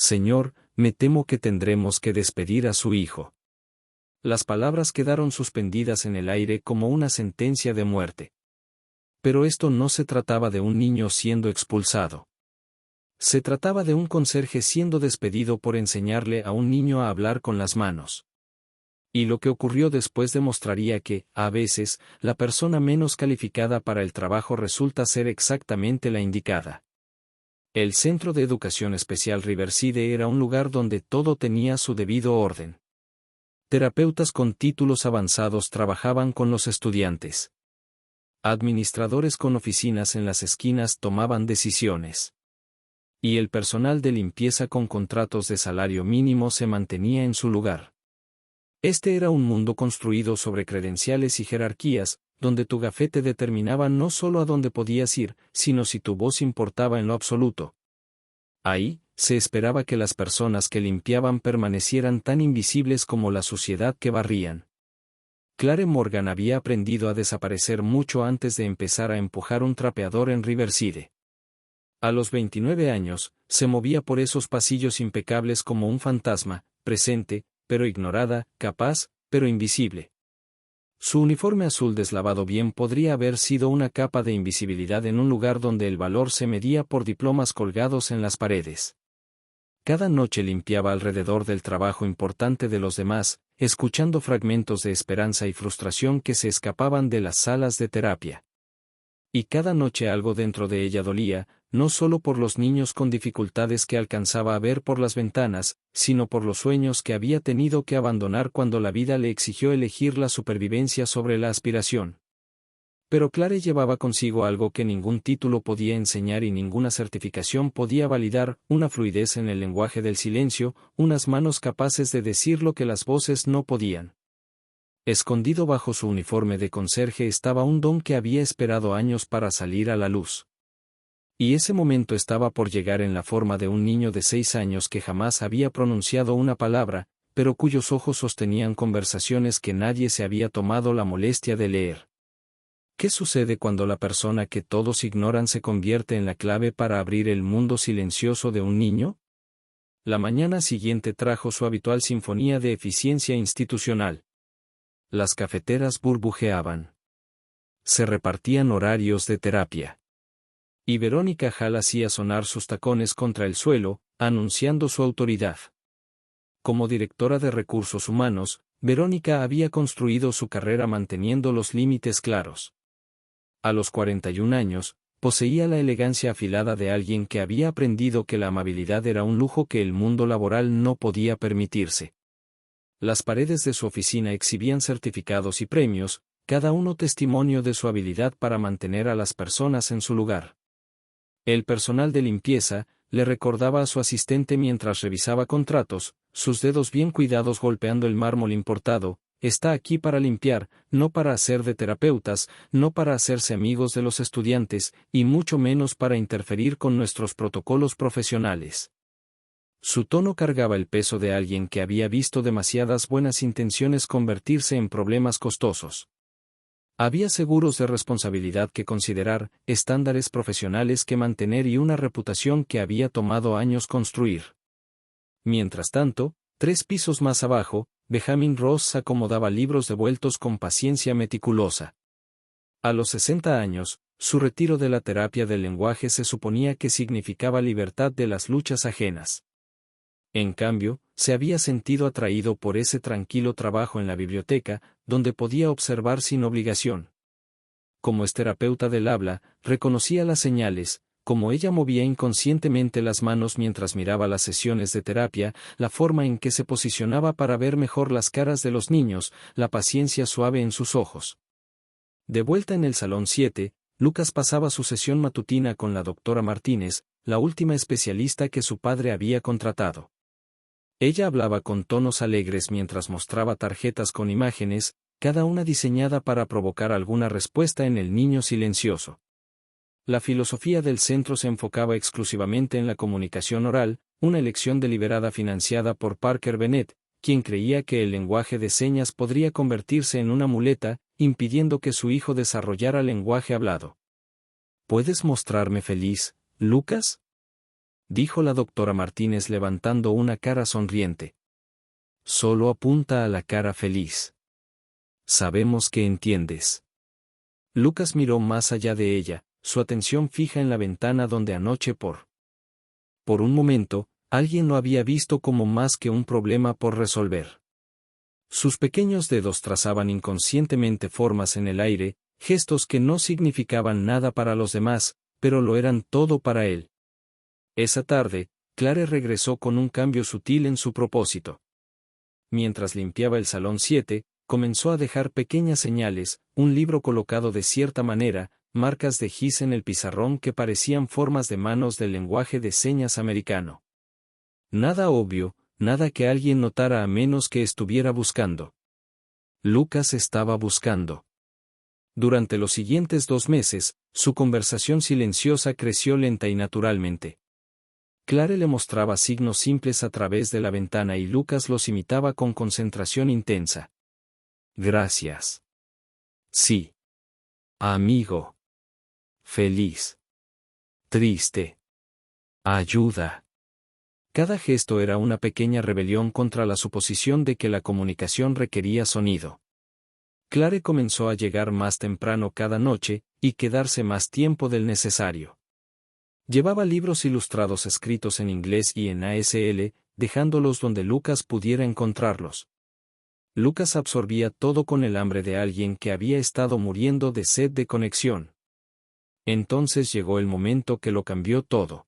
Señor, me temo que tendremos que despedir a su hijo. Las palabras quedaron suspendidas en el aire como una sentencia de muerte. Pero esto no se trataba de un niño siendo expulsado. Se trataba de un conserje siendo despedido por enseñarle a un niño a hablar con las manos. Y lo que ocurrió después demostraría que, a veces, la persona menos calificada para el trabajo resulta ser exactamente la indicada. El Centro de Educación Especial Riverside era un lugar donde todo tenía su debido orden. Terapeutas con títulos avanzados trabajaban con los estudiantes. Administradores con oficinas en las esquinas tomaban decisiones. Y el personal de limpieza con contratos de salario mínimo se mantenía en su lugar. Este era un mundo construido sobre credenciales y jerarquías, donde tu gafete determinaba no solo a dónde podías ir, sino si tu voz importaba en lo absoluto. Ahí, se esperaba que las personas que limpiaban permanecieran tan invisibles como la suciedad que barrían. Clare Morgan había aprendido a desaparecer mucho antes de empezar a empujar un trapeador en Riverside. A los 29 años, se movía por esos pasillos impecables como un fantasma, presente, pero ignorada, capaz, pero invisible. Su uniforme azul deslavado bien podría haber sido una capa de invisibilidad en un lugar donde el valor se medía por diplomas colgados en las paredes. Cada noche limpiaba alrededor del trabajo importante de los demás, escuchando fragmentos de esperanza y frustración que se escapaban de las salas de terapia. Y cada noche algo dentro de ella dolía, no solo por los niños con dificultades que alcanzaba a ver por las ventanas, sino por los sueños que había tenido que abandonar cuando la vida le exigió elegir la supervivencia sobre la aspiración. Pero Clare llevaba consigo algo que ningún título podía enseñar y ninguna certificación podía validar: una fluidez en el lenguaje del silencio, unas manos capaces de decir lo que las voces no podían. Escondido bajo su uniforme de conserje estaba un don que había esperado años para salir a la luz. Y ese momento estaba por llegar en la forma de un niño de 6 años que jamás había pronunciado una palabra, pero cuyos ojos sostenían conversaciones que nadie se había tomado la molestia de leer. ¿Qué sucede cuando la persona que todos ignoran se convierte en la clave para abrir el mundo silencioso de un niño? La mañana siguiente trajo su habitual sinfonía de eficiencia institucional. Las cafeteras burbujeaban. Se repartían horarios de terapia. Y Verónica Hall hacía sonar sus tacones contra el suelo, anunciando su autoridad. Como directora de recursos humanos, Verónica había construido su carrera manteniendo los límites claros. A los 41 años, poseía la elegancia afilada de alguien que había aprendido que la amabilidad era un lujo que el mundo laboral no podía permitirse. Las paredes de su oficina exhibían certificados y premios, cada uno testimonio de su habilidad para mantener a las personas en su lugar. El personal de limpieza le recordaba a su asistente mientras revisaba contratos, sus dedos bien cuidados golpeando el mármol importado: está aquí para limpiar, no para hacer de terapeutas, no para hacerse amigos de los estudiantes, y mucho menos para interferir con nuestros protocolos profesionales. Su tono cargaba el peso de alguien que había visto demasiadas buenas intenciones convertirse en problemas costosos. Había seguros de responsabilidad que considerar, estándares profesionales que mantener y una reputación que había tomado años construir. Mientras tanto, 3 pisos más abajo, Benjamin Ross acomodaba libros devueltos con paciencia meticulosa. A los 60 años, su retiro de la terapia del lenguaje se suponía que significaba libertad de las luchas ajenas. En cambio, se había sentido atraído por ese tranquilo trabajo en la biblioteca, donde podía observar sin obligación. Como es terapeuta del habla, reconocía las señales, como ella movía inconscientemente las manos mientras miraba las sesiones de terapia, la forma en que se posicionaba para ver mejor las caras de los niños, la paciencia suave en sus ojos. De vuelta en el Salón 7, Lucas pasaba su sesión matutina con la doctora Martínez, la última especialista que su padre había contratado. Ella hablaba con tonos alegres mientras mostraba tarjetas con imágenes, cada una diseñada para provocar alguna respuesta en el niño silencioso. La filosofía del centro se enfocaba exclusivamente en la comunicación oral, una elección deliberada financiada por Parker Bennett, quien creía que el lenguaje de señas podría convertirse en una muleta, impidiendo que su hijo desarrollara lenguaje hablado. ¿Puedes mostrarme feliz, Lucas? dijo la doctora Martínez levantando una cara sonriente. Solo apunta a la cara feliz. Sabemos que entiendes. Lucas miró más allá de ella, su atención fija en la ventana donde anoche por un momento, alguien lo había visto como más que un problema por resolver. Sus pequeños dedos trazaban inconscientemente formas en el aire, gestos que no significaban nada para los demás, pero lo eran todo para él. Esa tarde, Clare regresó con un cambio sutil en su propósito. Mientras limpiaba el salón 7, comenzó a dejar pequeñas señales, un libro colocado de cierta manera, marcas de gis en el pizarrón que parecían formas de manos del lenguaje de señas americano. Nada obvio, nada que alguien notara a menos que estuviera buscando. Lucas estaba buscando. Durante los siguientes 2 meses, su conversación silenciosa creció lenta y naturalmente. Clare le mostraba signos simples a través de la ventana y Lucas los imitaba con concentración intensa. Gracias. Sí. Amigo. Feliz. Triste. Ayuda. Cada gesto era una pequeña rebelión contra la suposición de que la comunicación requería sonido. Clare comenzó a llegar más temprano cada noche, y quedarse más tiempo del necesario. Llevaba libros ilustrados escritos en inglés y en ASL, dejándolos donde Lucas pudiera encontrarlos. Lucas absorbía todo con el hambre de alguien que había estado muriendo de sed de conexión. Entonces llegó el momento que lo cambió todo.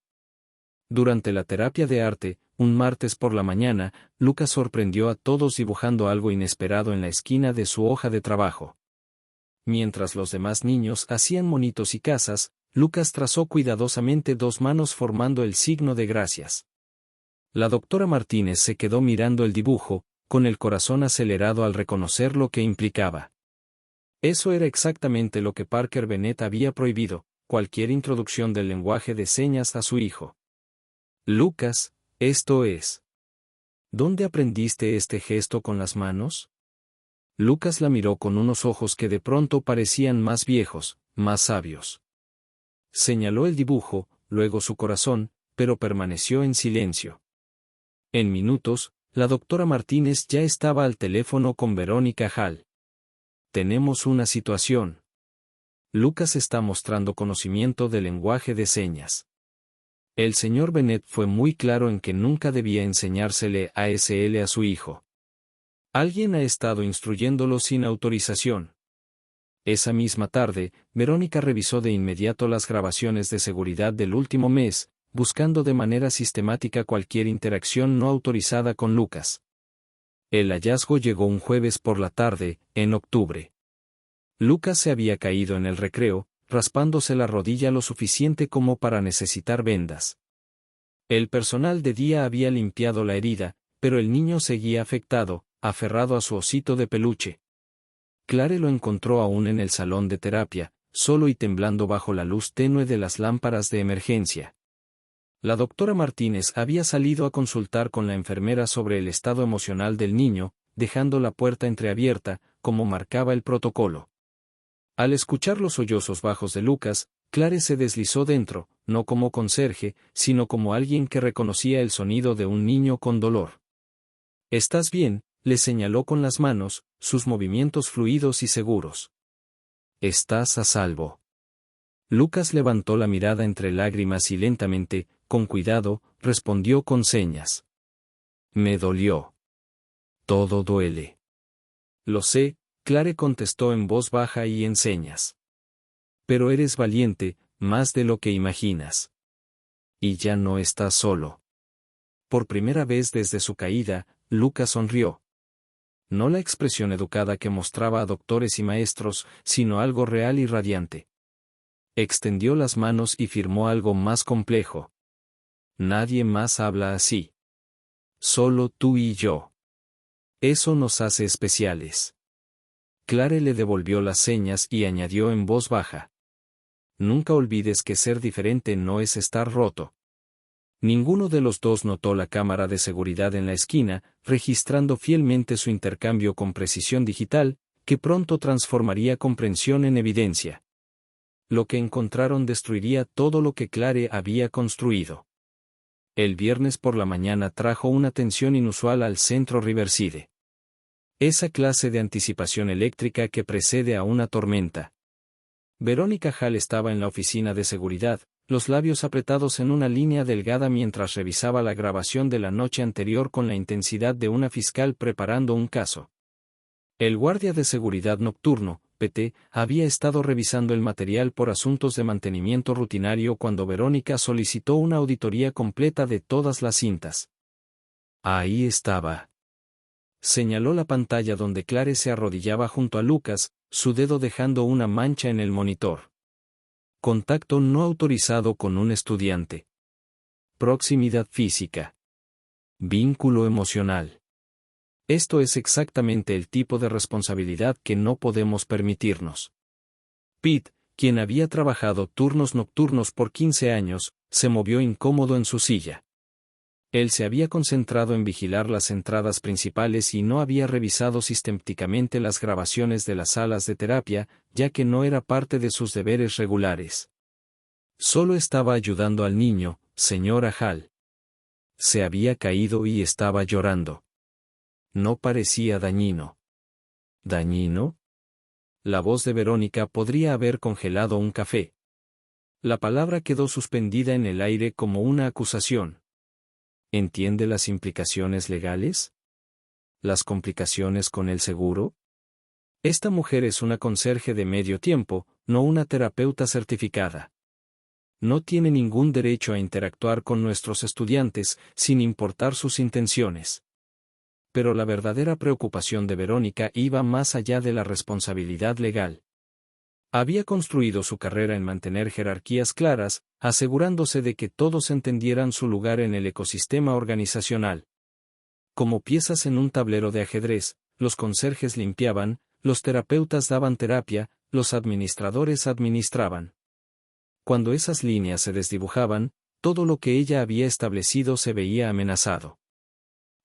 Durante la terapia de arte, un martes por la mañana, Lucas sorprendió a todos dibujando algo inesperado en la esquina de su hoja de trabajo. Mientras los demás niños hacían monitos y casas, Lucas trazó cuidadosamente 2 manos formando el signo de gracias. La doctora Martínez se quedó mirando el dibujo, con el corazón acelerado al reconocer lo que implicaba. Eso era exactamente lo que Parker Bennett había prohibido, cualquier introducción del lenguaje de señas a su hijo. Lucas, esto es. ¿Dónde aprendiste este gesto con las manos? Lucas la miró con unos ojos que de pronto parecían más viejos, más sabios. Señaló el dibujo, luego su corazón, pero permaneció en silencio. En minutos, la doctora Martínez ya estaba al teléfono con Verónica Hall. Tenemos una situación. Lucas está mostrando conocimiento del lenguaje de señas. El señor Bennett fue muy claro en que nunca debía enseñársele ASL a su hijo. Alguien ha estado instruyéndolo sin autorización. Esa misma tarde, Verónica revisó de inmediato las grabaciones de seguridad del último mes, buscando de manera sistemática cualquier interacción no autorizada con Lucas. El hallazgo llegó un jueves por la tarde, en octubre. Lucas se había caído en el recreo, raspándose la rodilla lo suficiente como para necesitar vendas. El personal de día había limpiado la herida, pero el niño seguía afectado, aferrado a su osito de peluche. Clare lo encontró aún en el salón de terapia, solo y temblando bajo la luz tenue de las lámparas de emergencia. La doctora Martínez había salido a consultar con la enfermera sobre el estado emocional del niño, dejando la puerta entreabierta, como marcaba el protocolo. Al escuchar los sollozos bajos de Lucas, Clare se deslizó dentro, no como conserje, sino como alguien que reconocía el sonido de un niño con dolor. «¿Estás bien?», le señaló con las manos, sus movimientos fluidos y seguros. «Estás a salvo». Lucas levantó la mirada entre lágrimas y lentamente, con cuidado, respondió con señas. «Me dolió. Todo duele». «Lo sé», Clare contestó en voz baja y en señas. «Pero eres valiente, más de lo que imaginas. Y ya no estás solo». Por primera vez desde su caída, Lucas sonrió. No la expresión educada que mostraba a doctores y maestros, sino algo real y radiante. Extendió las manos y firmó algo más complejo. «Nadie más habla así. Solo tú y yo. Eso nos hace especiales». Clare le devolvió las señas y añadió en voz baja. «Nunca olvides que ser diferente no es estar roto». Ninguno de los dos notó la cámara de seguridad en la esquina, registrando fielmente su intercambio con precisión digital, que pronto transformaría comprensión en evidencia. Lo que encontraron destruiría todo lo que Clare había construido. El viernes por la mañana trajo una tensión inusual al centro Riverside. Esa clase de anticipación eléctrica que precede a una tormenta. Verónica Hall estaba en la oficina de seguridad, los labios apretados en una línea delgada mientras revisaba la grabación de la noche anterior con la intensidad de una fiscal preparando un caso. El guardia de seguridad nocturno, PT, había estado revisando el material por asuntos de mantenimiento rutinario cuando Verónica solicitó una auditoría completa de todas las cintas. Ahí estaba. Señaló la pantalla donde Clare se arrodillaba junto a Lucas, su dedo dejando una mancha en el monitor. Contacto no autorizado con un estudiante. Proximidad física. Vínculo emocional. Esto es exactamente el tipo de responsabilidad que no podemos permitirnos. Pete, quien había trabajado turnos nocturnos por 15 años, se movió incómodo en su silla. Él se había concentrado en vigilar las entradas principales y no había revisado sistemáticamente las grabaciones de las salas de terapia, ya que no era parte de sus deberes regulares. Solo estaba ayudando al niño, señora Hall. Se había caído y estaba llorando. No parecía dañino. ¿Dañino? La voz de Verónica podría haber congelado un café. La palabra quedó suspendida en el aire como una acusación. ¿Entiende las implicaciones legales? ¿Las complicaciones con el seguro? Esta mujer es una conserje de medio tiempo, no una terapeuta certificada. No tiene ningún derecho a interactuar con nuestros estudiantes, sin importar sus intenciones. Pero la verdadera preocupación de Verónica iba más allá de la responsabilidad legal. Había construido su carrera en mantener jerarquías claras, asegurándose de que todos entendieran su lugar en el ecosistema organizacional. Como piezas en un tablero de ajedrez, los conserjes limpiaban, los terapeutas daban terapia, los administradores administraban. Cuando esas líneas se desdibujaban, todo lo que ella había establecido se veía amenazado.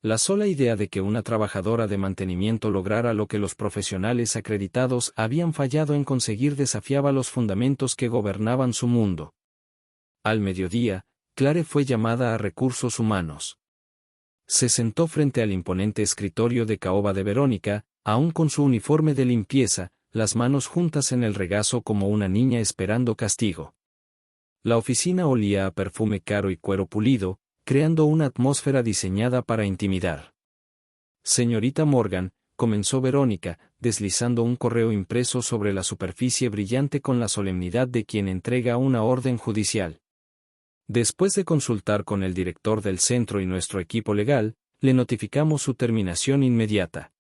La sola idea de que una trabajadora de mantenimiento lograra lo que los profesionales acreditados habían fallado en conseguir desafiaba los fundamentos que gobernaban su mundo. Al mediodía, Clare fue llamada a recursos humanos. Se sentó frente al imponente escritorio de caoba de Verónica, aún con su uniforme de limpieza, las manos juntas en el regazo como una niña esperando castigo. La oficina olía a perfume caro y cuero pulido, creando una atmósfera diseñada para intimidar. Señorita Morgan, comenzó Verónica, deslizando un correo impreso sobre la superficie brillante con la solemnidad de quien entrega una orden judicial. Después de consultar con el director del centro y nuestro equipo legal, le notificamos su terminación inmediata.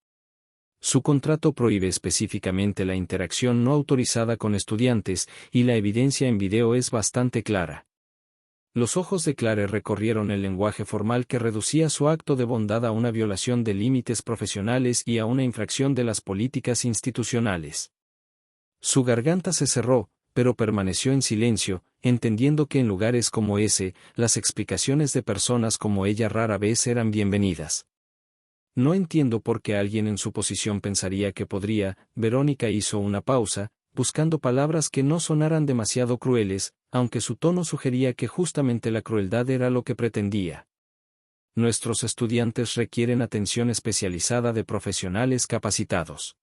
Su contrato prohíbe específicamente la interacción no autorizada con estudiantes, y la evidencia en video es bastante clara. Los ojos de Clare recorrieron el lenguaje formal que reducía su acto de bondad a una violación de límites profesionales y a una infracción de las políticas institucionales. Su garganta se cerró, pero permaneció en silencio, entendiendo que en lugares como ese, las explicaciones de personas como ella rara vez eran bienvenidas. No entiendo por qué alguien en su posición pensaría que podría. Verónica hizo una pausa, buscando palabras que no sonaran demasiado crueles, aunque su tono sugería que justamente la crueldad era lo que pretendía. Nuestros estudiantes requieren atención especializada de profesionales capacitados.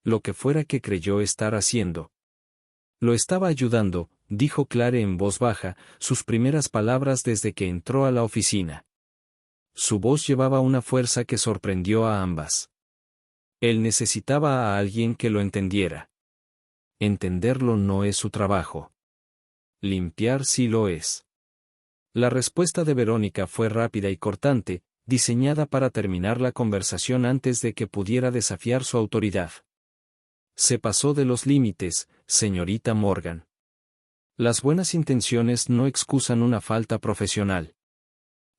Lo que fuera que creyó estar haciendo. Lo estaba ayudando, dijo Clare en voz baja, sus primeras palabras desde que entró a la oficina. Su voz llevaba una fuerza que sorprendió a ambas. Él necesitaba a alguien que lo entendiera. Entenderlo no es su trabajo. Limpiar sí lo es. La respuesta de Verónica fue rápida y cortante, diseñada para terminar la conversación antes de que pudiera desafiar su autoridad. Se pasó de los límites, señorita Morgan. Las buenas intenciones no excusan una falta profesional.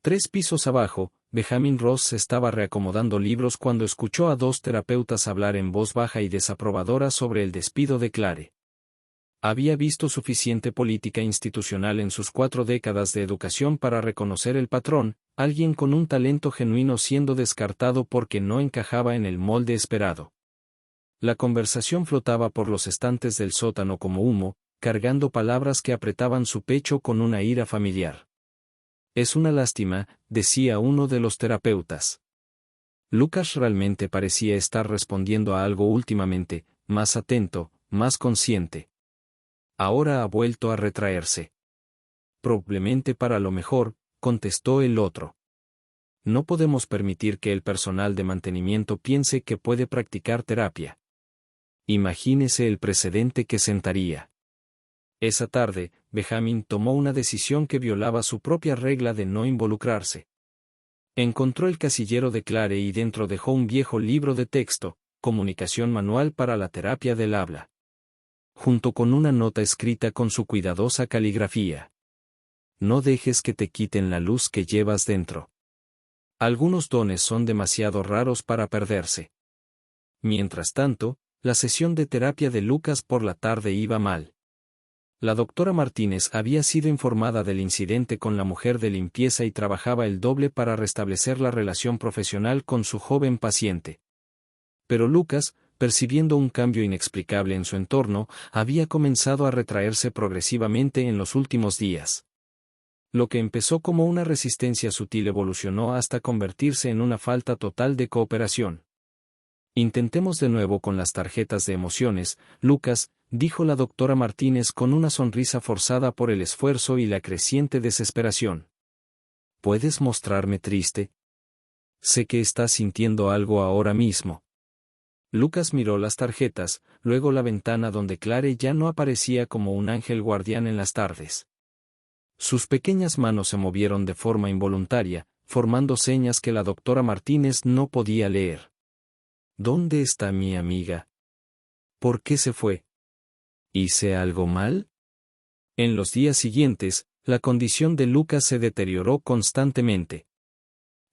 3 pisos abajo, Benjamin Ross estaba reacomodando libros cuando escuchó a 2 terapeutas hablar en voz baja y desaprobadora sobre el despido de Clare. Había visto suficiente política institucional en sus 4 décadas de educación para reconocer el patrón, alguien con un talento genuino siendo descartado porque no encajaba en el molde esperado. La conversación flotaba por los estantes del sótano como humo, cargando palabras que apretaban su pecho con una ira familiar. Es una lástima, decía uno de los terapeutas. Lucas realmente parecía estar respondiendo a algo últimamente, más atento, más consciente. Ahora ha vuelto a retraerse. Probablemente para lo mejor, contestó el otro. No podemos permitir que el personal de mantenimiento piense que puede practicar terapia. Imagínese el precedente que sentaría. Esa tarde, Benjamin tomó una decisión que violaba su propia regla de no involucrarse. Encontró el casillero de Clare y dentro dejó un viejo libro de texto, Comunicación Manual para la Terapia del Habla, junto con una nota escrita con su cuidadosa caligrafía. No dejes que te quiten la luz que llevas dentro. Algunos dones son demasiado raros para perderse. Mientras tanto, la sesión de terapia de Lucas por la tarde iba mal. La doctora Martínez había sido informada del incidente con la mujer de limpieza y trabajaba el doble para restablecer la relación profesional con su joven paciente. Pero Lucas, percibiendo un cambio inexplicable en su entorno, había comenzado a retraerse progresivamente en los últimos días. Lo que empezó como una resistencia sutil evolucionó hasta convertirse en una falta total de cooperación. Intentemos de nuevo con las tarjetas de emociones, Lucas, dijo la doctora Martínez con una sonrisa forzada por el esfuerzo y la creciente desesperación. ¿Puedes mostrarme triste? Sé que estás sintiendo algo ahora mismo. Lucas miró las tarjetas, luego la ventana donde Clare ya no aparecía como un ángel guardián en las tardes. Sus pequeñas manos se movieron de forma involuntaria, formando señas que la doctora Martínez no podía leer. ¿Dónde está mi amiga? ¿Por qué se fue? ¿Hice algo mal? En los días siguientes, la condición de Lucas se deterioró constantemente.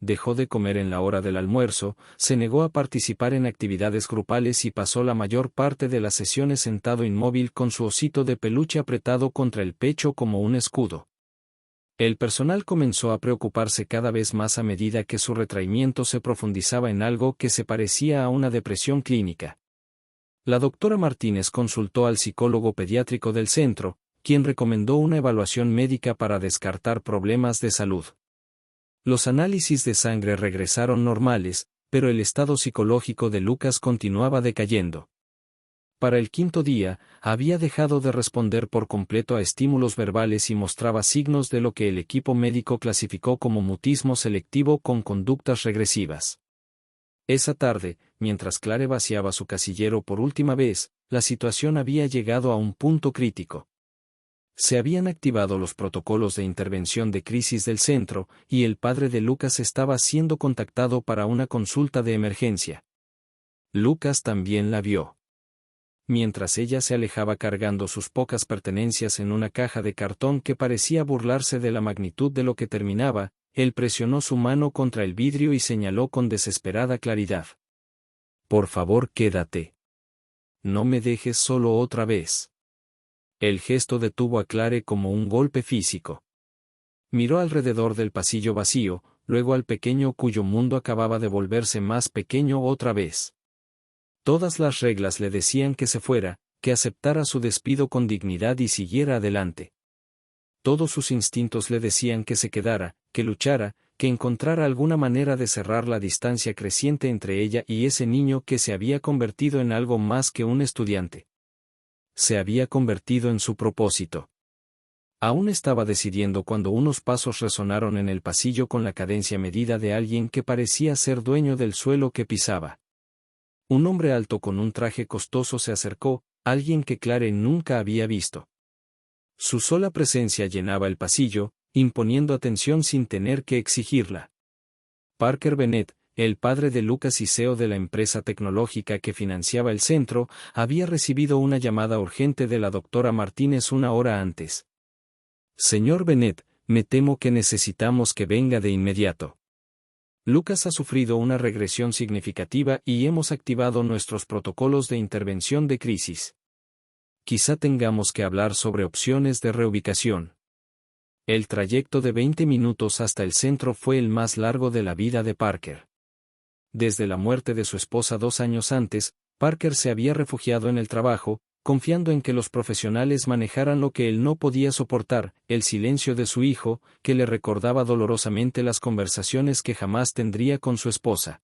Dejó de comer en la hora del almuerzo, se negó a participar en actividades grupales y pasó la mayor parte de las sesiones sentado inmóvil con su osito de peluche apretado contra el pecho como un escudo. El personal comenzó a preocuparse cada vez más a medida que su retraimiento se profundizaba en algo que se parecía a una depresión clínica. La doctora Martínez consultó al psicólogo pediátrico del centro, quien recomendó una evaluación médica para descartar problemas de salud. Los análisis de sangre regresaron normales, pero el estado psicológico de Lucas continuaba decayendo. Para el quinto día, había dejado de responder por completo a estímulos verbales y mostraba signos de lo que el equipo médico clasificó como mutismo selectivo con conductas regresivas. Esa tarde, mientras Clare vaciaba su casillero por última vez, la situación había llegado a un punto crítico. Se habían activado los protocolos de intervención de crisis del centro, y el padre de Lucas estaba siendo contactado para una consulta de emergencia. Lucas también la vio. Mientras ella se alejaba cargando sus pocas pertenencias en una caja de cartón que parecía burlarse de la magnitud de lo que terminaba, él presionó su mano contra el vidrio y señaló con desesperada claridad. Por favor, quédate. No me dejes solo otra vez. El gesto detuvo a Clare como un golpe físico. Miró alrededor del pasillo vacío, luego al pequeño cuyo mundo acababa de volverse más pequeño otra vez. Todas las reglas le decían que se fuera, que aceptara su despido con dignidad y siguiera adelante. Todos sus instintos le decían que se quedara, que luchara, que encontrara alguna manera de cerrar la distancia creciente entre ella y ese niño que se había convertido en algo más que un estudiante. Se había convertido en su propósito. Aún estaba decidiendo cuando unos pasos resonaron en el pasillo con la cadencia medida de alguien que parecía ser dueño del suelo que pisaba. Un hombre alto con un traje costoso se acercó, alguien que Clare nunca había visto. Su sola presencia llenaba el pasillo, imponiendo atención sin tener que exigirla. Parker Bennett, el padre de Lucas y CEO de la empresa tecnológica que financiaba el centro, había recibido una llamada urgente de la doctora Martínez una hora antes. Señor Bennett, me temo que necesitamos que venga de inmediato. Lucas ha sufrido una regresión significativa y hemos activado nuestros protocolos de intervención de crisis. Quizá tengamos que hablar sobre opciones de reubicación. El trayecto de 20 minutos hasta el centro fue el más largo de la vida de Parker. Desde la muerte de su esposa 2 años antes, Parker se había refugiado en el trabajo, confiando en que los profesionales manejaran lo que él no podía soportar, el silencio de su hijo, que le recordaba dolorosamente las conversaciones que jamás tendría con su esposa.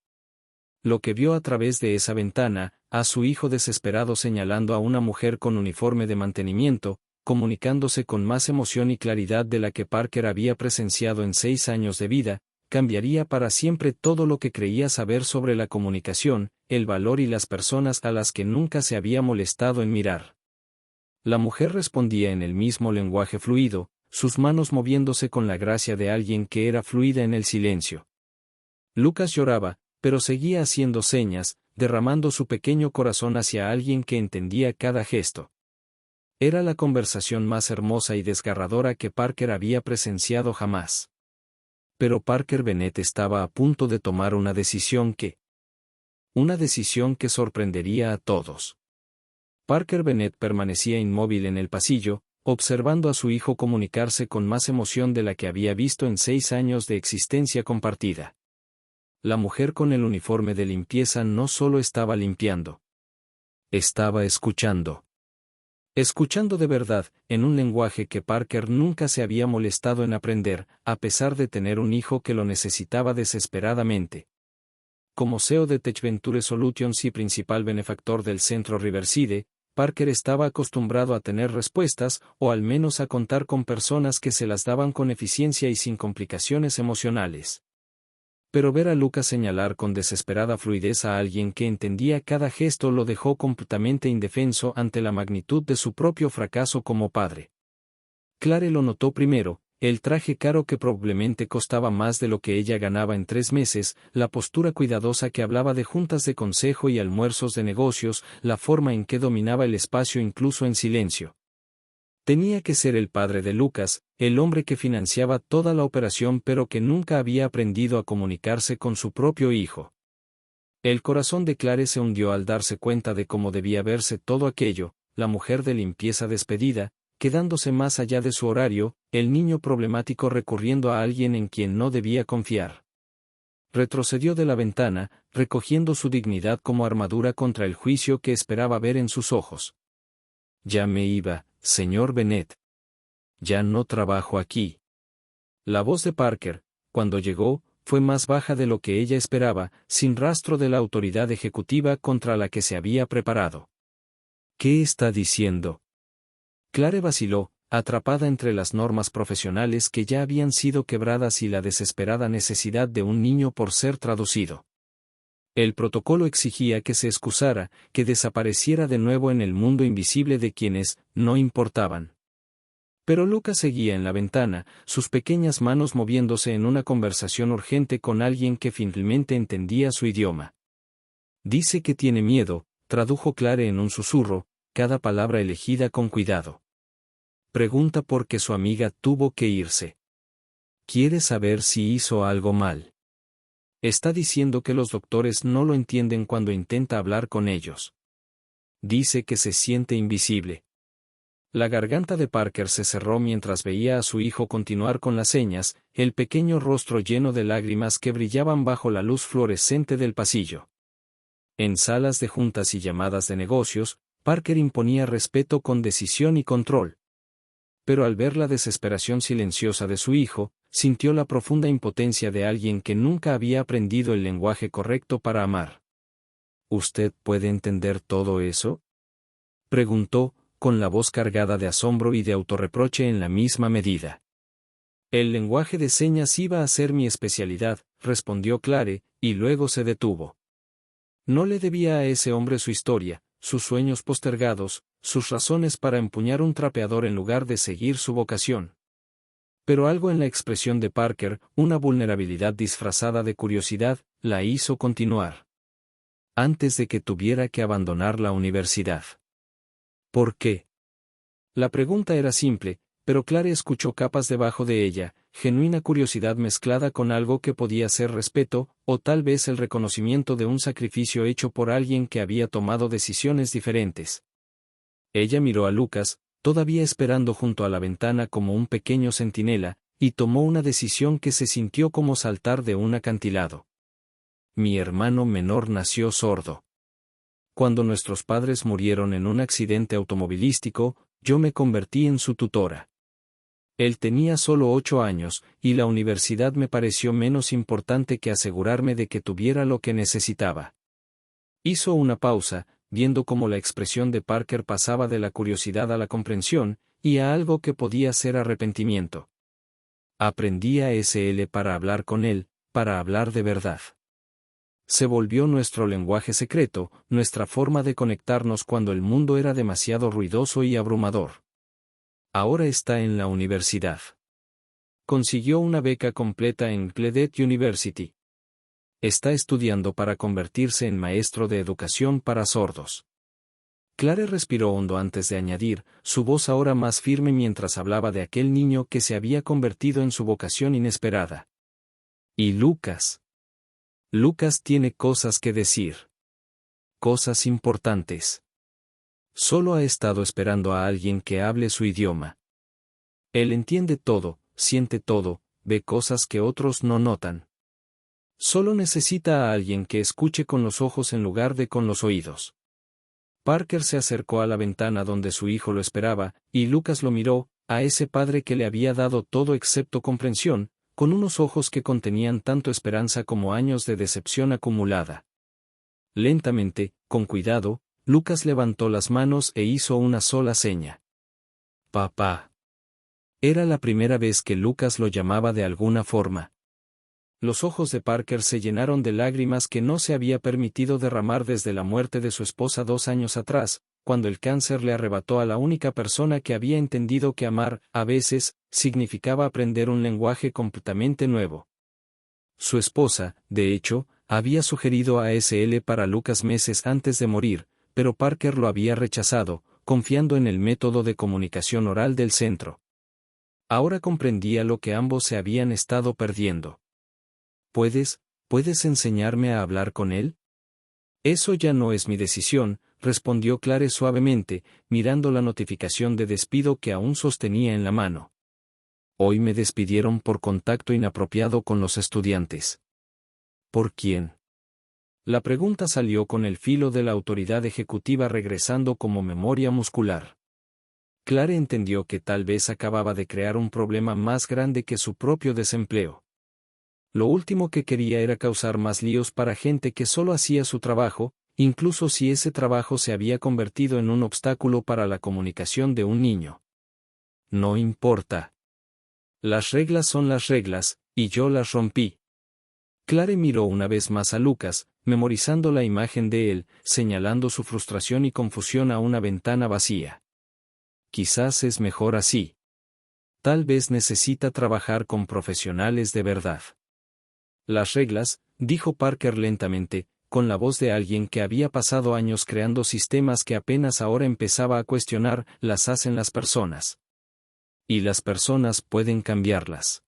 Lo que vio a través de esa ventana, a su hijo desesperado señalando a una mujer con uniforme de mantenimiento, comunicándose con más emoción y claridad de la que Parker había presenciado en 6 años de vida, cambiaría para siempre todo lo que creía saber sobre la comunicación, el valor y las personas a las que nunca se había molestado en mirar. La mujer respondía en el mismo lenguaje fluido, sus manos moviéndose con la gracia de alguien que era fluida en el silencio. Lucas lloraba, pero seguía haciendo señas, derramando su pequeño corazón hacia alguien que entendía cada gesto. Era la conversación más hermosa y desgarradora que Parker había presenciado jamás. Pero Parker Bennett estaba a punto de tomar una decisión que sorprendería a todos. Parker Bennett permanecía inmóvil en el pasillo, observando a su hijo comunicarse con más emoción de la que había visto en 6 años de existencia compartida. La mujer con el uniforme de limpieza no solo estaba limpiando. Estaba escuchando. Escuchando de verdad, en un lenguaje que Parker nunca se había molestado en aprender, a pesar de tener un hijo que lo necesitaba desesperadamente. Como CEO de Tech Venture Solutions y principal benefactor del centro Riverside, Parker estaba acostumbrado a tener respuestas, o al menos a contar con personas que se las daban con eficiencia y sin complicaciones emocionales. Pero ver a Lucas señalar con desesperada fluidez a alguien que entendía cada gesto lo dejó completamente indefenso ante la magnitud de su propio fracaso como padre. Clare lo notó primero, el traje caro que probablemente costaba más de lo que ella ganaba en 3 meses, la postura cuidadosa que hablaba de juntas de consejo y almuerzos de negocios, la forma en que dominaba el espacio incluso en silencio. Tenía que ser el padre de Lucas, el hombre que financiaba toda la operación pero que nunca había aprendido a comunicarse con su propio hijo. El corazón de Clare se hundió al darse cuenta de cómo debía verse todo aquello, la mujer de limpieza despedida, quedándose más allá de su horario, el niño problemático recurriendo a alguien en quien no debía confiar. Retrocedió de la ventana, recogiendo su dignidad como armadura contra el juicio que esperaba ver en sus ojos. Ya me iba, señor Bennett. Ya no trabajo aquí. La voz de Parker, cuando llegó, fue más baja de lo que ella esperaba, sin rastro de la autoridad ejecutiva contra la que se había preparado. ¿Qué está diciendo? Clare vaciló, atrapada entre las normas profesionales que ya habían sido quebradas y la desesperada necesidad de un niño por ser traducido. El protocolo exigía que se excusara, que desapareciera de nuevo en el mundo invisible de quienes no importaban. Pero Lucas seguía en la ventana, sus pequeñas manos moviéndose en una conversación urgente con alguien que finalmente entendía su idioma. Dice que tiene miedo, tradujo Clare en un susurro, cada palabra elegida con cuidado. Pregunta por qué su amiga tuvo que irse. Quiere saber si hizo algo mal. Está diciendo que los doctores no lo entienden cuando intenta hablar con ellos. Dice que se siente invisible. La garganta de Parker se cerró mientras veía a su hijo continuar con las señas, el pequeño rostro lleno de lágrimas que brillaban bajo la luz fluorescente del pasillo. En salas de juntas y llamadas de negocios, Parker imponía respeto con decisión y control. Pero al ver la desesperación silenciosa de su hijo, sintió la profunda impotencia de alguien que nunca había aprendido el lenguaje correcto para amar. ¿Usted puede entender todo eso?, preguntó, con la voz cargada de asombro y de autorreproche en la misma medida. El lenguaje de señas iba a ser mi especialidad, respondió Clare, y luego se detuvo. No le debía a ese hombre su historia, sus sueños postergados, sus razones para empuñar un trapeador en lugar de seguir su vocación. Pero algo en la expresión de Parker, una vulnerabilidad disfrazada de curiosidad, la hizo continuar. Antes de que tuviera que abandonar la universidad. ¿Por qué? La pregunta era simple, pero Clare escuchó capas debajo de ella, genuina curiosidad mezclada con algo que podía ser respeto, o tal vez el reconocimiento de un sacrificio hecho por alguien que había tomado decisiones diferentes. Ella miró a Lucas, todavía esperando junto a la ventana como un pequeño centinela, y tomó una decisión que se sintió como saltar de un acantilado. Mi hermano menor nació sordo. Cuando nuestros padres murieron en un accidente automovilístico, yo me convertí en su tutora. Él tenía solo 8 años, y la universidad me pareció menos importante que asegurarme de que tuviera lo que necesitaba. Hizo una pausa, viendo cómo la expresión de Parker pasaba de la curiosidad a la comprensión, y a algo que podía ser arrepentimiento. Aprendí ASL para hablar con él, para hablar de verdad. Se volvió nuestro lenguaje secreto, nuestra forma de conectarnos cuando el mundo era demasiado ruidoso y abrumador. Ahora está en la universidad. Consiguió una beca completa en Gallaudet University. Está estudiando para convertirse en maestro de educación para sordos. Clare respiró hondo antes de añadir, su voz ahora más firme mientras hablaba de aquel niño que se había convertido en su vocación inesperada. ¿Y Lucas? Lucas tiene cosas que decir. Cosas importantes. Solo ha estado esperando a alguien que hable su idioma. Él entiende todo, siente todo, ve cosas que otros no notan. Solo necesita a alguien que escuche con los ojos en lugar de con los oídos. Parker se acercó a la ventana donde su hijo lo esperaba, y Lucas lo miró, a ese padre que le había dado todo excepto comprensión, con unos ojos que contenían tanto esperanza como años de decepción acumulada. Lentamente, con cuidado, Lucas levantó las manos e hizo una sola seña. Papá. Era la primera vez que Lucas lo llamaba de alguna forma. Los ojos de Parker se llenaron de lágrimas que no se había permitido derramar desde la muerte de su esposa 2 años atrás, cuando el cáncer le arrebató a la única persona que había entendido que amar, a veces, significaba aprender un lenguaje completamente nuevo. Su esposa, de hecho, había sugerido ASL para Lucas meses antes de morir, pero Parker lo había rechazado, confiando en el método de comunicación oral del centro. Ahora comprendía lo que ambos se habían estado perdiendo. ¿Puedes enseñarme a hablar con él? Eso ya no es mi decisión, respondió Clare suavemente, mirando la notificación de despido que aún sostenía en la mano. Hoy me despidieron por contacto inapropiado con los estudiantes. ¿Por quién? La pregunta salió con el filo de la autoridad ejecutiva regresando como memoria muscular. Clare entendió que tal vez acababa de crear un problema más grande que su propio desempleo. Lo último que quería era causar más líos para gente que solo hacía su trabajo, incluso si ese trabajo se había convertido en un obstáculo para la comunicación de un niño. No importa. Las reglas son las reglas, y yo las rompí. Clare miró una vez más a Lucas, memorizando la imagen de él, señalando su frustración y confusión a una ventana vacía. Quizás es mejor así. Tal vez necesita trabajar con profesionales de verdad. Las reglas, dijo Parker lentamente, con la voz de alguien que había pasado años creando sistemas que apenas ahora empezaba a cuestionar, las hacen las personas. Y las personas pueden cambiarlas.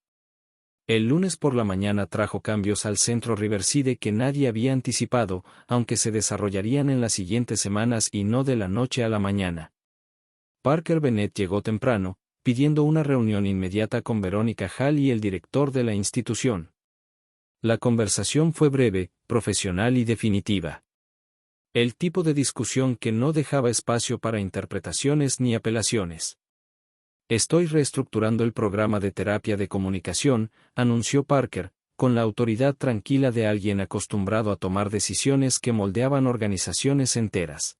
El lunes por la mañana trajo cambios al centro Riverside que nadie había anticipado, aunque se desarrollarían en las siguientes semanas y no de la noche a la mañana. Parker Bennett llegó temprano, pidiendo una reunión inmediata con Verónica Hall y el director de la institución. La conversación fue breve, profesional y definitiva. El tipo de discusión que no dejaba espacio para interpretaciones ni apelaciones. Estoy reestructurando el programa de terapia de comunicación, anunció Parker, con la autoridad tranquila de alguien acostumbrado a tomar decisiones que moldeaban organizaciones enteras.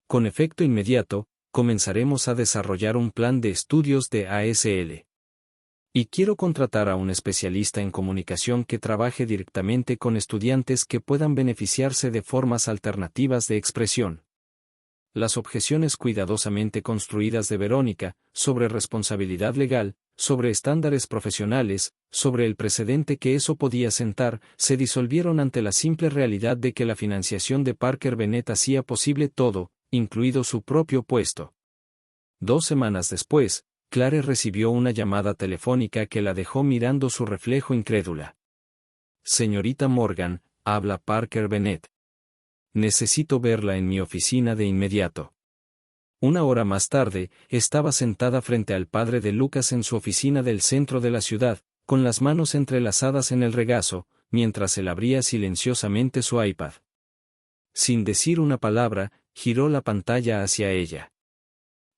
Con efecto inmediato, comenzaremos a desarrollar un plan de estudios de ASL. Y quiero contratar a un especialista en comunicación que trabaje directamente con estudiantes que puedan beneficiarse de formas alternativas de expresión. Las objeciones cuidadosamente construidas de Verónica, sobre responsabilidad legal, sobre estándares profesionales, sobre el precedente que eso podía sentar, se disolvieron ante la simple realidad de que la financiación de Parker Bennett hacía posible todo, incluido su propio puesto. 2 semanas después, Clare recibió una llamada telefónica que la dejó mirando su reflejo incrédula. Señorita Morgan, habla Parker Bennett. Necesito verla en mi oficina de inmediato. 1 hora más tarde, estaba sentada frente al padre de Lucas en su oficina del centro de la ciudad, con las manos entrelazadas en el regazo, mientras él abría silenciosamente su iPad. sin decir una palabra, giró la pantalla hacia ella.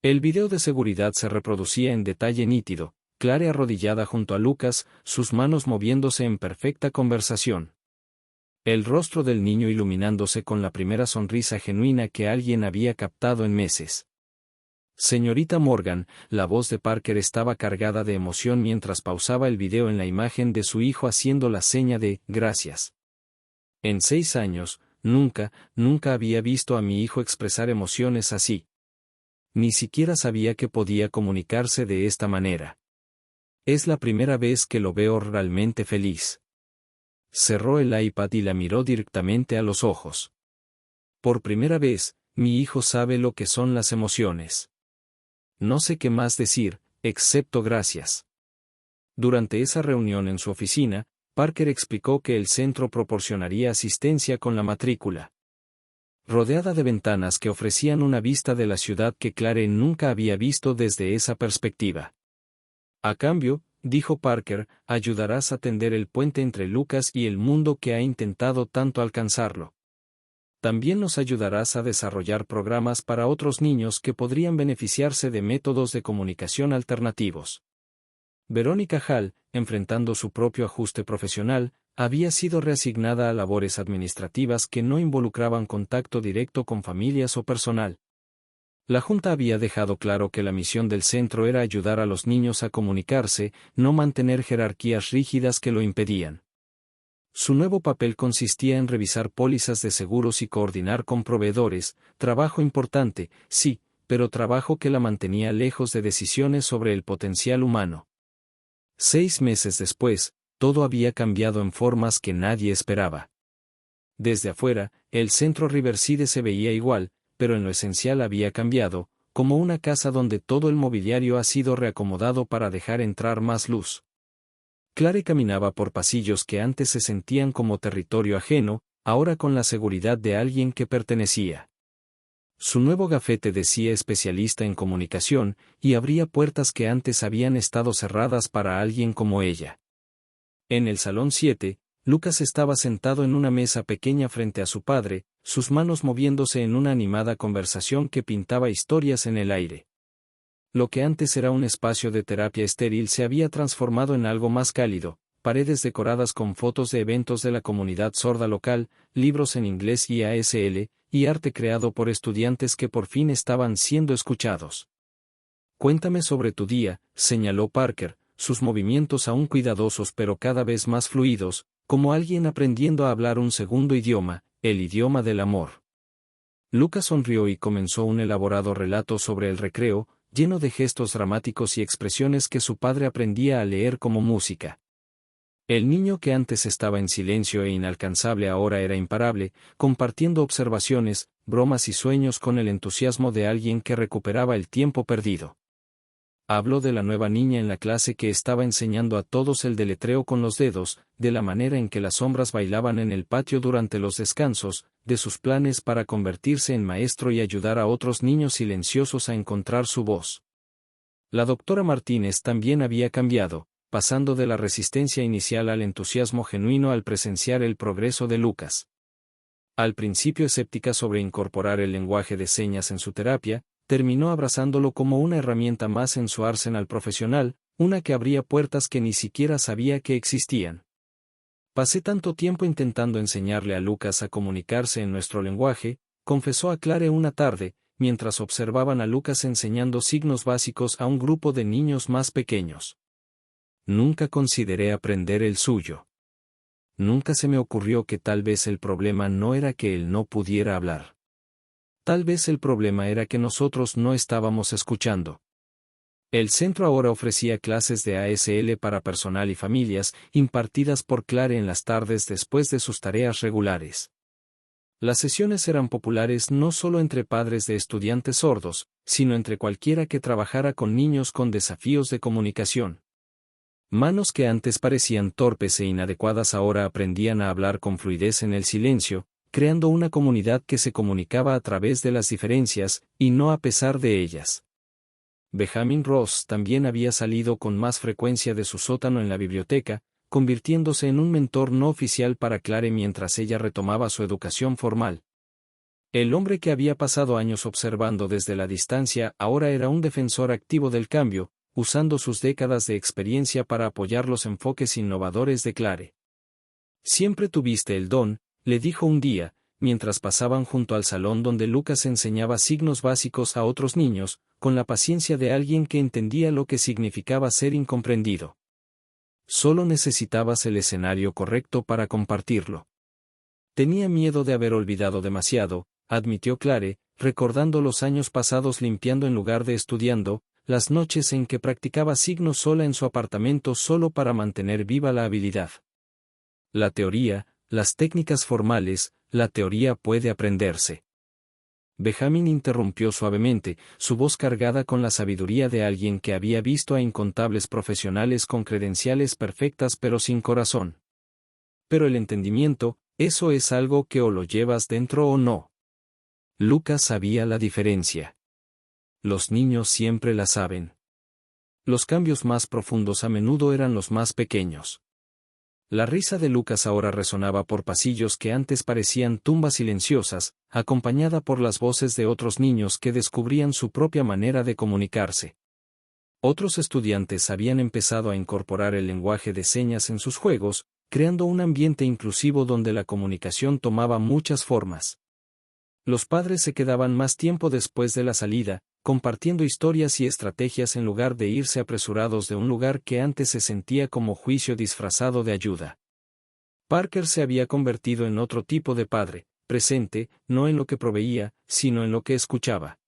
El video de seguridad se reproducía en detalle nítido, Clare arrodillada junto a Lucas, sus manos moviéndose en perfecta conversación. El rostro del niño iluminándose con la primera sonrisa genuina que alguien había captado en meses. Señorita Morgan, la voz de Parker estaba cargada de emoción mientras pausaba el video en la imagen de su hijo haciendo la seña de «gracias». En 6 años, nunca había visto a mi hijo expresar emociones así. Ni siquiera sabía que podía comunicarse de esta manera. Es la primera vez que lo veo realmente feliz. Cerró el iPad y la miró directamente a los ojos. Por primera vez, mi hijo sabe lo que son las emociones. No sé qué más decir, excepto gracias. Durante esa reunión en su oficina, Parker explicó que el centro proporcionaría asistencia con la matrícula. Rodeada de ventanas que ofrecían una vista de la ciudad que Clare nunca había visto desde esa perspectiva. A cambio, dijo Parker, ayudarás a tender el puente entre Lucas y el mundo que ha intentado tanto alcanzarlo. También nos ayudarás a desarrollar programas para otros niños que podrían beneficiarse de métodos de comunicación alternativos. Verónica Hall, enfrentando su propio ajuste profesional, había sido reasignada a labores administrativas que no involucraban contacto directo con familias o personal. La Junta había dejado claro que la misión del centro era ayudar a los niños a comunicarse, no mantener jerarquías rígidas que lo impedían. Su nuevo papel consistía en revisar pólizas de seguros y coordinar con proveedores, trabajo importante, sí, pero trabajo que la mantenía lejos de decisiones sobre el potencial humano. 6 meses después, todo había cambiado en formas que nadie esperaba. Desde afuera, el centro Riverside se veía igual, pero en lo esencial había cambiado, como una casa donde todo el mobiliario ha sido reacomodado para dejar entrar más luz. Clare caminaba por pasillos que antes se sentían como territorio ajeno, ahora con la seguridad de alguien que pertenecía. Su nuevo gafete decía especialista en comunicación, y abría puertas que antes habían estado cerradas para alguien como ella. En el Salón 7, Lucas estaba sentado en una mesa pequeña frente a su padre, sus manos moviéndose en una animada conversación que pintaba historias en el aire. Lo que antes era un espacio de terapia estéril se había transformado en algo más cálido, paredes decoradas con fotos de eventos de la comunidad sorda local, libros en inglés y ASL, y arte creado por estudiantes que por fin estaban siendo escuchados. Cuéntame sobre tu día, señaló Parker, sus movimientos aún cuidadosos pero cada vez más fluidos, como alguien aprendiendo a hablar un segundo idioma, el idioma del amor. Lucas sonrió y comenzó un elaborado relato sobre el recreo, lleno de gestos dramáticos y expresiones que su padre aprendía a leer como música. El niño que antes estaba en silencio e inalcanzable ahora era imparable, compartiendo observaciones, bromas y sueños con el entusiasmo de alguien que recuperaba el tiempo perdido. Habló de la nueva niña en la clase que estaba enseñando a todos el deletreo con los dedos, de la manera en que las sombras bailaban en el patio durante los descansos, de sus planes para convertirse en maestro y ayudar a otros niños silenciosos a encontrar su voz. La doctora Martínez también había cambiado, pasando de la resistencia inicial al entusiasmo genuino al presenciar el progreso de Lucas. Al principio escéptica sobre incorporar el lenguaje de señas en su terapia, terminó abrazándolo como una herramienta más en su arsenal profesional, una que abría puertas que ni siquiera sabía que existían. Pasé tanto tiempo intentando enseñarle a Lucas a comunicarse en nuestro lenguaje, confesó a Clare una tarde, mientras observaban a Lucas enseñando signos básicos a un grupo de niños más pequeños. Nunca consideré aprender el suyo. Nunca se me ocurrió que tal vez el problema no era que él no pudiera hablar. Tal vez el problema era que nosotros no estábamos escuchando. El centro ahora ofrecía clases de ASL para personal y familias, impartidas por Clare en las tardes después de sus tareas regulares. Las sesiones eran populares no solo entre padres de estudiantes sordos, sino entre cualquiera que trabajara con niños con desafíos de comunicación. Manos que antes parecían torpes e inadecuadas ahora aprendían a hablar con fluidez en el silencio, creando una comunidad que se comunicaba a través de las diferencias, y no a pesar de ellas. Benjamin Ross también había salido con más frecuencia de su sótano en la biblioteca, convirtiéndose en un mentor no oficial para Clare mientras ella retomaba su educación formal. El hombre que había pasado años observando desde la distancia ahora era un defensor activo del cambio, usando sus décadas de experiencia para apoyar los enfoques innovadores de Clare. Siempre tuviste el don, le dijo un día, mientras pasaban junto al salón donde Lucas enseñaba signos básicos a otros niños, con la paciencia de alguien que entendía lo que significaba ser incomprendido. Solo necesitabas el escenario correcto para compartirlo. Tenía miedo de haber olvidado demasiado, admitió Clare, recordando los años pasados limpiando en lugar de estudiando, las noches en que practicaba signos sola en su apartamento solo para mantener viva la habilidad. La teoría, las técnicas formales, la teoría puede aprenderse. Benjamin interrumpió suavemente, su voz cargada con la sabiduría de alguien que había visto a incontables profesionales con credenciales perfectas pero sin corazón. Pero el entendimiento, eso es algo que o lo llevas dentro o no. Lucas sabía la diferencia. Los niños siempre la saben. Los cambios más profundos a menudo eran los más pequeños. La risa de Lucas ahora resonaba por pasillos que antes parecían tumbas silenciosas, acompañada por las voces de otros niños que descubrían su propia manera de comunicarse. Otros estudiantes habían empezado a incorporar el lenguaje de señas en sus juegos, creando un ambiente inclusivo donde la comunicación tomaba muchas formas. Los padres se quedaban más tiempo después de la salida, compartiendo historias y estrategias en lugar de irse apresurados de un lugar que antes se sentía como juicio disfrazado de ayuda. Parker se había convertido en otro tipo de padre, presente, no en lo que proveía, sino en lo que escuchaba.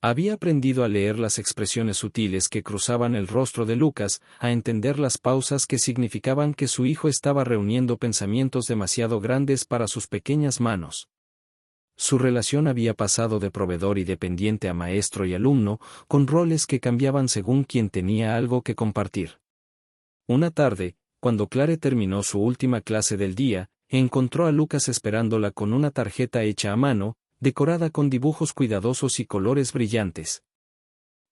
Había aprendido a leer las expresiones sutiles que cruzaban el rostro de Lucas, a entender las pausas que significaban que su hijo estaba reuniendo pensamientos demasiado grandes para sus pequeñas manos. Su relación había pasado de proveedor y dependiente a maestro y alumno, con roles que cambiaban según quien tenía algo que compartir. Una tarde, cuando Clare terminó su última clase del día, encontró a Lucas esperándola con una tarjeta hecha a mano, decorada con dibujos cuidadosos y colores brillantes.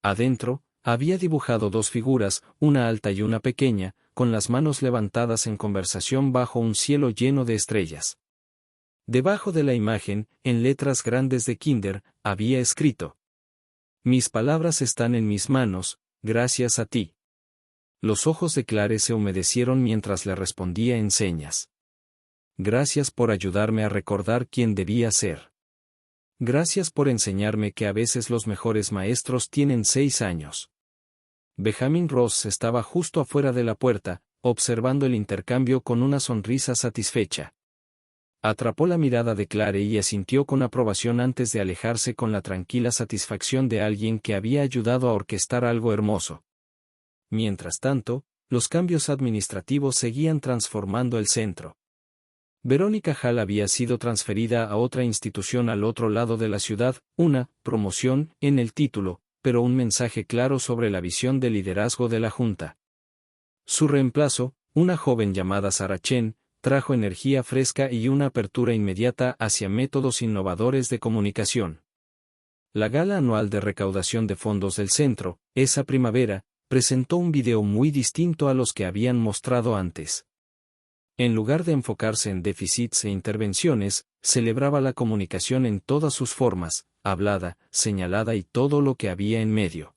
Adentro, había dibujado dos figuras, una alta y una pequeña, con las manos levantadas en conversación bajo un cielo lleno de estrellas. Debajo de la imagen, en letras grandes de Kinder, había escrito: «Mis palabras están en mis manos, gracias a ti». Los ojos de Clare se humedecieron mientras le respondía en señas. «Gracias por ayudarme a recordar quién debía ser. Gracias por enseñarme que a veces los mejores maestros tienen 6 años». Benjamin Ross estaba justo afuera de la puerta, observando el intercambio con una sonrisa satisfecha. Atrapó la mirada de Clare y asintió con aprobación antes de alejarse con la tranquila satisfacción de alguien que había ayudado a orquestar algo hermoso. Mientras tanto, los cambios administrativos seguían transformando el centro. Verónica Hall había sido transferida a otra institución al otro lado de la ciudad, una promoción en el título, pero un mensaje claro sobre la visión de liderazgo de la Junta. Su reemplazo, una joven llamada Sarah Chen, trajo energía fresca y una apertura inmediata hacia métodos innovadores de comunicación. La gala anual de recaudación de fondos del centro, esa primavera, presentó un video muy distinto a los que habían mostrado antes. En lugar de enfocarse en déficits e intervenciones, celebraba la comunicación en todas sus formas, hablada, señalada y todo lo que había en medio.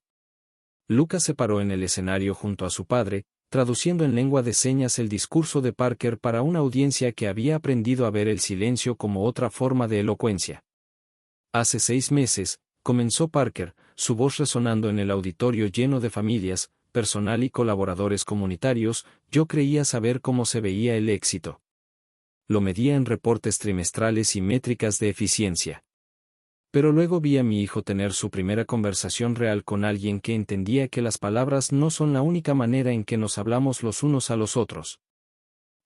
Lucas se paró en el escenario junto a su padre, traduciendo en lengua de señas el discurso de Parker para una audiencia que había aprendido a ver el silencio como otra forma de elocuencia. Hace 6 meses, comenzó Parker, su voz resonando en el auditorio lleno de familias, personal y colaboradores comunitarios, yo creía saber cómo se veía el éxito. Lo medía en reportes trimestrales y métricas de eficiencia. Pero luego vi a mi hijo tener su primera conversación real con alguien que entendía que las palabras no son la única manera en que nos hablamos los unos a los otros.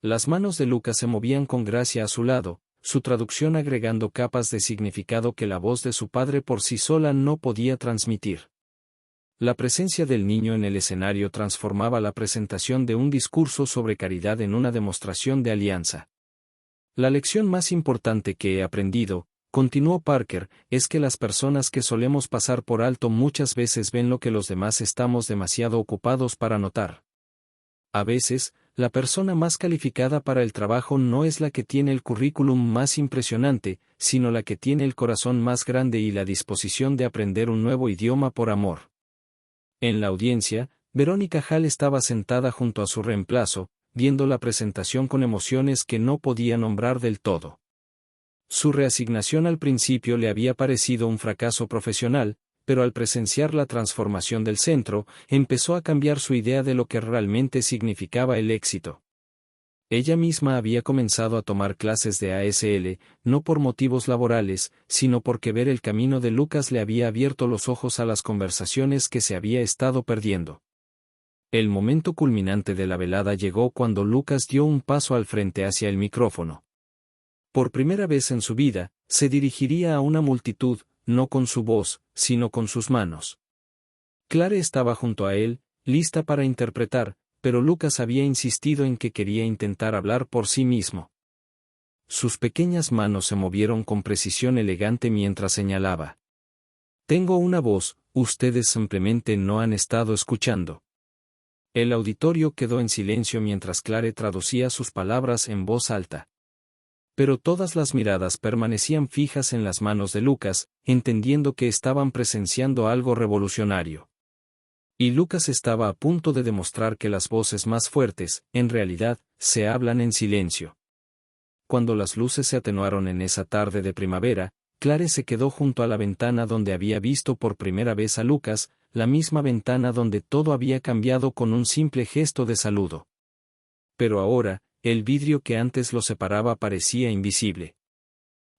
Las manos de Lucas se movían con gracia a su lado, su traducción agregando capas de significado que la voz de su padre por sí sola no podía transmitir. La presencia del niño en el escenario transformaba la presentación de un discurso sobre caridad en una demostración de alianza. La lección más importante que he aprendido, continuó Parker, es que las personas que solemos pasar por alto muchas veces ven lo que los demás estamos demasiado ocupados para notar. A veces, la persona más calificada para el trabajo no es la que tiene el currículum más impresionante, sino la que tiene el corazón más grande y la disposición de aprender un nuevo idioma por amor. En la audiencia, Verónica Hall estaba sentada junto a su reemplazo, viendo la presentación con emociones que no podía nombrar del todo. Su reasignación al principio le había parecido un fracaso profesional, pero al presenciar la transformación del centro, empezó a cambiar su idea de lo que realmente significaba el éxito. Ella misma había comenzado a tomar clases de ASL, no por motivos laborales, sino porque ver el camino de Lucas le había abierto los ojos a las conversaciones que se había estado perdiendo. El momento culminante de la velada llegó cuando Lucas dio un paso al frente hacia el micrófono. Por primera vez en su vida, se dirigiría a una multitud, no con su voz, sino con sus manos. Clare estaba junto a él, lista para interpretar, pero Lucas había insistido en que quería intentar hablar por sí mismo. Sus pequeñas manos se movieron con precisión elegante mientras señalaba. Tengo una voz, ustedes simplemente no han estado escuchando. El auditorio quedó en silencio mientras Clare traducía sus palabras en voz alta. Pero todas las miradas permanecían fijas en las manos de Lucas, entendiendo que estaban presenciando algo revolucionario. Y Lucas estaba a punto de demostrar que las voces más fuertes, en realidad, se hablan en silencio. Cuando las luces se atenuaron en esa tarde de primavera, Clare se quedó junto a la ventana donde había visto por primera vez a Lucas, la misma ventana donde todo había cambiado con un simple gesto de saludo. Pero ahora, el vidrio que antes lo separaba parecía invisible.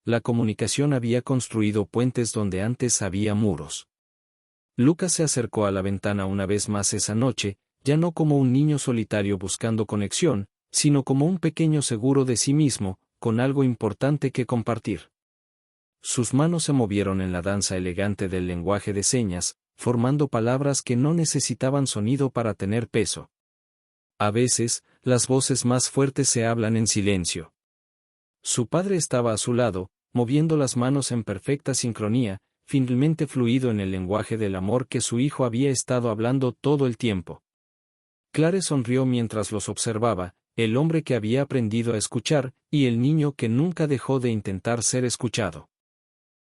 La comunicación había construido puentes donde antes había muros. Lucas se acercó a la ventana una vez más esa noche, ya no como un niño solitario buscando conexión, sino como un pequeño seguro de sí mismo, con algo importante que compartir. Sus manos se movieron en la danza elegante del lenguaje de señas, formando palabras que no necesitaban sonido para tener peso. A veces, las voces más fuertes se hablan en silencio. Su padre estaba a su lado, moviendo las manos en perfecta sincronía, finalmente fluido en el lenguaje del amor que su hijo había estado hablando todo el tiempo. Clare sonrió mientras los observaba, el hombre que había aprendido a escuchar, y el niño que nunca dejó de intentar ser escuchado.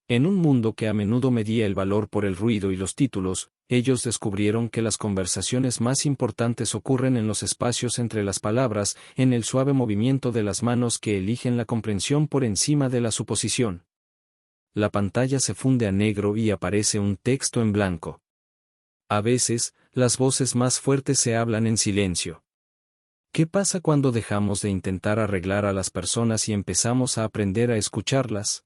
En un mundo que a menudo medía el valor por el ruido y los títulos, ellos descubrieron que las conversaciones más importantes ocurren en los espacios entre las palabras, en el suave movimiento de las manos que eligen la comprensión por encima de la suposición. La pantalla se funde a negro y aparece un texto en blanco. A veces, las voces más fuertes se hablan en silencio. ¿Qué pasa cuando dejamos de intentar arreglar a las personas y empezamos a aprender a escucharlas?